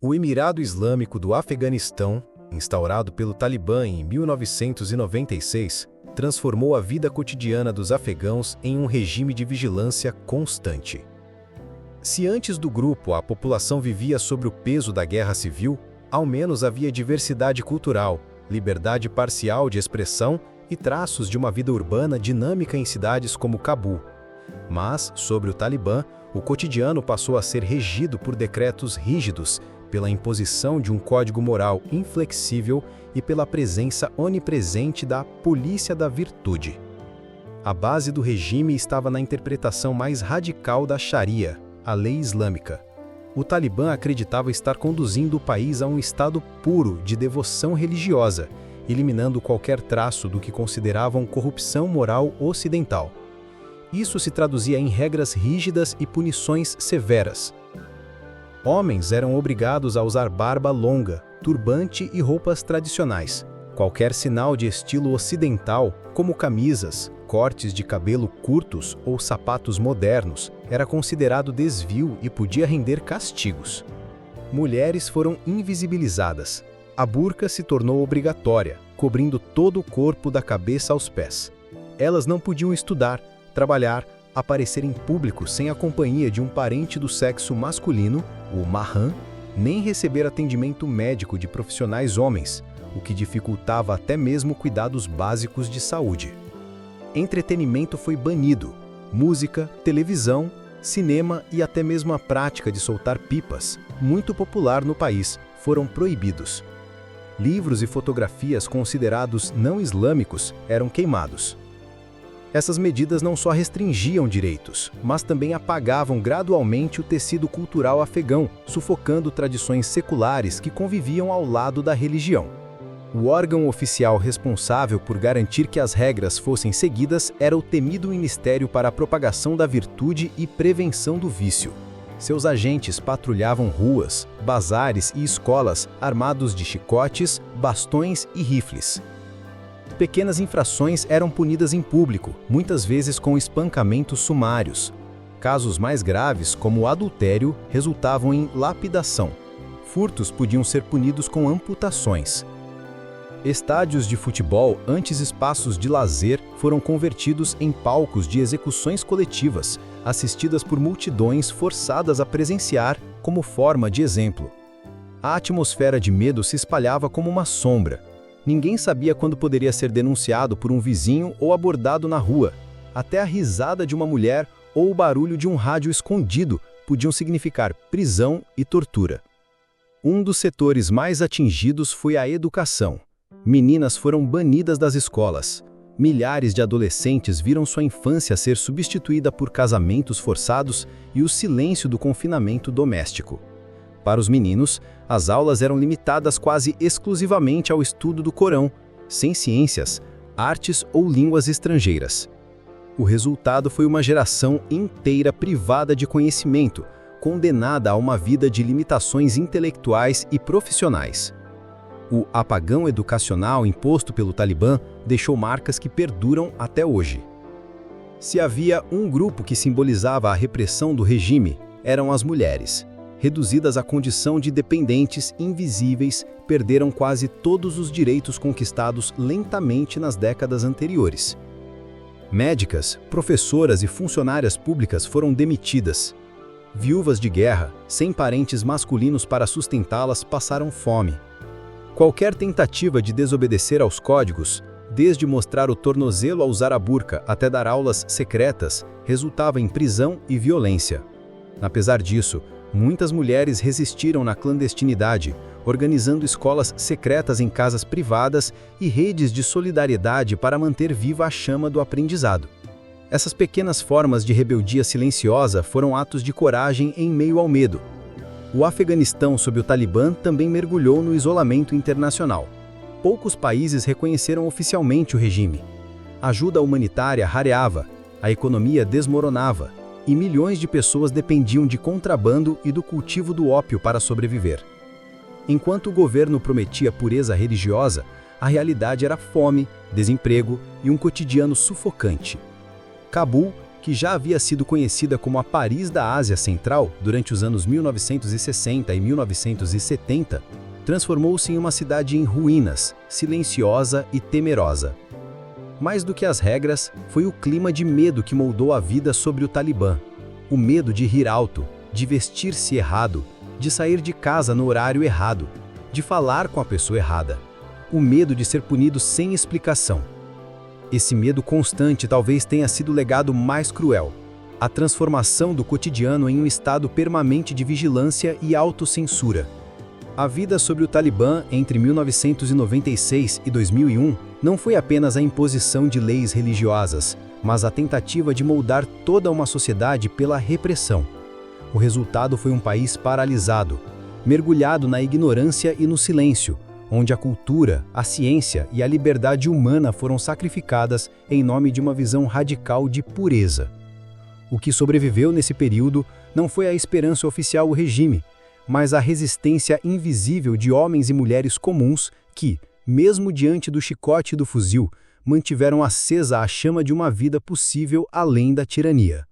O Emirado Islâmico do Afeganistão, instaurado pelo Talibã em 1996, transformou a vida cotidiana dos afegãos em um regime de vigilância constante. Se antes do grupo a população vivia sob o peso da guerra civil, ao menos havia diversidade cultural, liberdade parcial de expressão e traços de uma vida urbana dinâmica em cidades como Cabul. Mas, sobre o Talibã, o cotidiano passou a ser regido por decretos rígidos, pela imposição de um código moral inflexível e pela presença onipresente da polícia da virtude. A base do regime estava na interpretação mais radical da Sharia, a lei islâmica. O Talibã acreditava estar conduzindo o país a um estado puro de devoção religiosa, eliminando qualquer traço do que consideravam corrupção moral ocidental. Isso se traduzia em regras rígidas e punições severas. Homens eram obrigados a usar barba longa, turbante e roupas tradicionais. Qualquer sinal de estilo ocidental, como camisas, cortes de cabelo curtos ou sapatos modernos, era considerado desvio e podia render castigos. Mulheres foram invisibilizadas. A burca se tornou obrigatória, cobrindo todo o corpo da cabeça aos pés. Elas não podiam estudar, trabalhar, aparecer em público sem a companhia de um parente do sexo masculino, o mahram, nem receber atendimento médico de profissionais homens, o que dificultava até mesmo cuidados básicos de saúde. Entretenimento foi banido. Música, televisão, cinema e até mesmo a prática de soltar pipas, muito popular no país, foram proibidos. Livros e fotografias considerados não islâmicos eram queimados. Essas medidas não só restringiam direitos, mas também apagavam gradualmente o tecido cultural afegão, sufocando tradições seculares que conviviam ao lado da religião. O órgão oficial responsável por garantir que as regras fossem seguidas era o temido Ministério para a Propagação da Virtude e Prevenção do Vício. Seus agentes patrulhavam ruas, bazares e escolas armados de chicotes, bastões e rifles. Pequenas infrações eram punidas em público, muitas vezes com espancamentos sumários. Casos mais graves, como o adultério, resultavam em lapidação. Furtos podiam ser punidos com amputações. Estádios de futebol, antes espaços de lazer, foram convertidos em palcos de execuções coletivas, assistidas por multidões forçadas a presenciar como forma de exemplo. A atmosfera de medo se espalhava como uma sombra. Ninguém sabia quando poderia ser denunciado por um vizinho ou abordado na rua. Até a risada de uma mulher ou o barulho de um rádio escondido podiam significar prisão e tortura. Um dos setores mais atingidos foi a educação. Meninas foram banidas das escolas. Milhares de adolescentes viram sua infância ser substituída por casamentos forçados e o silêncio do confinamento doméstico. Para os meninos, as aulas eram limitadas quase exclusivamente ao estudo do Corão, sem ciências, artes ou línguas estrangeiras. O resultado foi uma geração inteira privada de conhecimento, condenada a uma vida de limitações intelectuais e profissionais. O apagão educacional imposto pelo Talibã deixou marcas que perduram até hoje. Se havia um grupo que simbolizava a repressão do regime, eram as mulheres. Reduzidas à condição de dependentes invisíveis, perderam quase todos os direitos conquistados lentamente nas décadas anteriores. Médicas, professoras e funcionárias públicas foram demitidas. Viúvas de guerra, sem parentes masculinos para sustentá-las, passaram fome. Qualquer tentativa de desobedecer aos códigos, desde mostrar o tornozelo a usar a burca até dar aulas secretas, resultava em prisão e violência. Apesar disso, muitas mulheres resistiram na clandestinidade, organizando escolas secretas em casas privadas e redes de solidariedade para manter viva a chama do aprendizado. Essas pequenas formas de rebeldia silenciosa foram atos de coragem em meio ao medo. O Afeganistão sob o Talibã também mergulhou no isolamento internacional. Poucos países reconheceram oficialmente o regime. A ajuda humanitária rareava, a economia desmoronava, e milhões de pessoas dependiam de contrabando e do cultivo do ópio para sobreviver. Enquanto o governo prometia pureza religiosa, a realidade era fome, desemprego e um cotidiano sufocante. Cabul, que já havia sido conhecida como a Paris da Ásia Central durante os anos 1960 e 1970, transformou-se em uma cidade em ruínas, silenciosa e temerosa. Mais do que as regras, foi o clima de medo que moldou a vida sobre o Talibã. O medo de rir alto, de vestir-se errado, de sair de casa no horário errado, de falar com a pessoa errada. O medo de ser punido sem explicação. Esse medo constante talvez tenha sido o legado mais cruel, a transformação do cotidiano em um estado permanente de vigilância e autocensura. A vida sobre o Talibã entre 1996 e 2001 não foi apenas a imposição de leis religiosas, mas a tentativa de moldar toda uma sociedade pela repressão. O resultado foi um país paralisado, mergulhado na ignorância e no silêncio, onde a cultura, a ciência e a liberdade humana foram sacrificadas em nome de uma visão radical de pureza. O que sobreviveu nesse período não foi a esperança oficial ao regime, mas a resistência invisível de homens e mulheres comuns que, mesmo diante do chicote e do fuzil, mantiveram acesa a chama de uma vida possível além da tirania.